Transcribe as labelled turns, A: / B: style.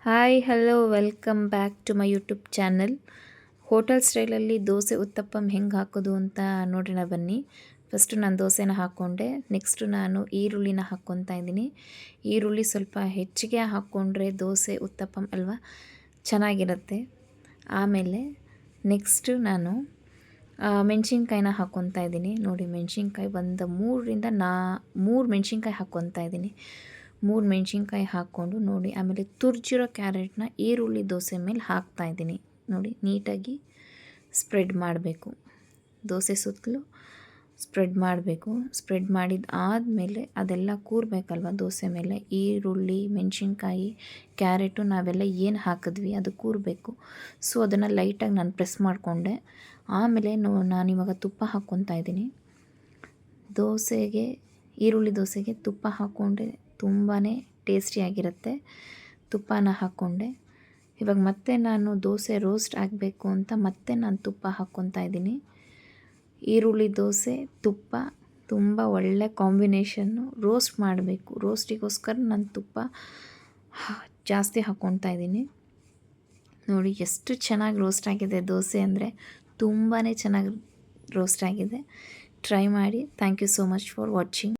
A: Hi hello welcome back to my YouTube channel. Hotel ಸ್ಟೈಲಲ್ಲಿ ದೋಸೆ ಉತ್ತಪ್ಪಂ ಹೆಂಗೆ ಹಾಕೋದು ಅಂತ ನೋಡೋಣ ಬನ್ನಿ. ಫಸ್ಟು ನಾನು ದೋಸೆನ ಹಾಕ್ಕೊಂಡೆ. ನೆಕ್ಸ್ಟು ನಾನು ಈರುಳ್ಳಿನ ಹಾಕ್ಕೊತಾ ಇದ್ದೀನಿ. ಈರುಳ್ಳಿ ಸ್ವಲ್ಪ ಹೆಚ್ಚಿಗೆ ಹಾಕ್ಕೊಂಡ್ರೆ ದೋಸೆ ಉತ್ತಪ್ಪಂ ಅಲ್ವಾ ಚೆನ್ನಾಗಿರುತ್ತೆ. ಆಮೇಲೆ ನೆಕ್ಸ್ಟು ನಾನು ಮೆಣಸಿನ್ಕಾಯಿನ ಹಾಕ್ಕೊತಾ ಇದ್ದೀನಿ. ನೋಡಿ, ಮೆಣಸಿನ್ಕಾಯಿ ಒಂದು ಮೂರು ಮೆಣಸಿನ್ಕಾಯಿ ಹಾಕ್ಕೊತಾ ಇದ್ದೀನಿ. 3 ಮೆಣಸಿನ್ಕಾಯಿ ಹಾಕ್ಕೊಂಡು ನೋಡಿ, ಆಮೇಲೆ ತುರ್ಜಿರೋ ಕ್ಯಾರೆಟ್ನ ಈರುಳ್ಳಿ ದೋಸೆ ಮೇಲೆ ಹಾಕ್ತಾಯಿದ್ದೀನಿ. ನೋಡಿ, ನೀಟಾಗಿ ಸ್ಪ್ರೆಡ್ ಮಾಡಬೇಕು. ದೋಸೆ ಸುತ್ತಲೂ ಸ್ಪ್ರೆಡ್ ಮಾಡಬೇಕು. ಸ್ಪ್ರೆಡ್ ಮಾಡಿದ ಆದಮೇಲೆ ಅದೆಲ್ಲ ಕೂರಬೇಕಲ್ವ ದೋಸೆ ಮೇಲೆ. ಈರುಳ್ಳಿ, ಮೆಣಸಿನ್ಕಾಯಿ, ಕ್ಯಾರೆಟು ನಾವೆಲ್ಲ ಏನು ಹಾಕಿದ್ವಿ ಅದು ಕೂರಬೇಕು. ಸೊ ಅದನ್ನು ಲೈಟಾಗಿ ನಾನು ಪ್ರೆಸ್ ಮಾಡಿಕೊಂಡೆ. ಆಮೇಲೆ ನಾನಿವಾಗ ತುಪ್ಪ ಹಾಕ್ಕೊತಾ ಇದ್ದೀನಿ. ಈರುಳ್ಳಿ ದೋಸೆಗೆ ತುಪ್ಪ ಹಾಕ್ಕೊಂಡ್ರೆ ತುಂಬಾ ಟೇಸ್ಟಿಯಾಗಿರುತ್ತೆ. ತುಪ್ಪನ ಹಾಕ್ಕೊಂಡೆ. ಇವಾಗ ಮತ್ತೆ ನಾನು ದೋಸೆ ರೋಸ್ಟ್ ಆಗಬೇಕು ಅಂತ ಮತ್ತೆ ನಾನು ತುಪ್ಪ ಹಾಕ್ಕೊತಾ ಇದ್ದೀನಿ. ಈರುಳ್ಳಿ ದೋಸೆ ತುಪ್ಪ ತುಂಬ ಒಳ್ಳೆ ಕಾಂಬಿನೇಷನ್ನು. ರೋಸ್ಟ್ ಮಾಡಬೇಕು. ರೋಸ್ಟಿಗೋಸ್ಕರ ನಾನು ತುಪ್ಪ ಜಾಸ್ತಿ ಹಾಕ್ಕೊತಾ ಇದ್ದೀನಿ. ನೋಡಿ ಎಷ್ಟು ಚೆನ್ನಾಗಿ ರೋಸ್ಟ್ ಆಗಿದೆ ದೋಸೆ ಅಂದರೆ, ತುಂಬಾ ಚೆನ್ನಾಗಿ ರೋಸ್ಟ್ ಆಗಿದೆ. ಟ್ರೈ ಮಾಡಿ. Thank you so much for watching.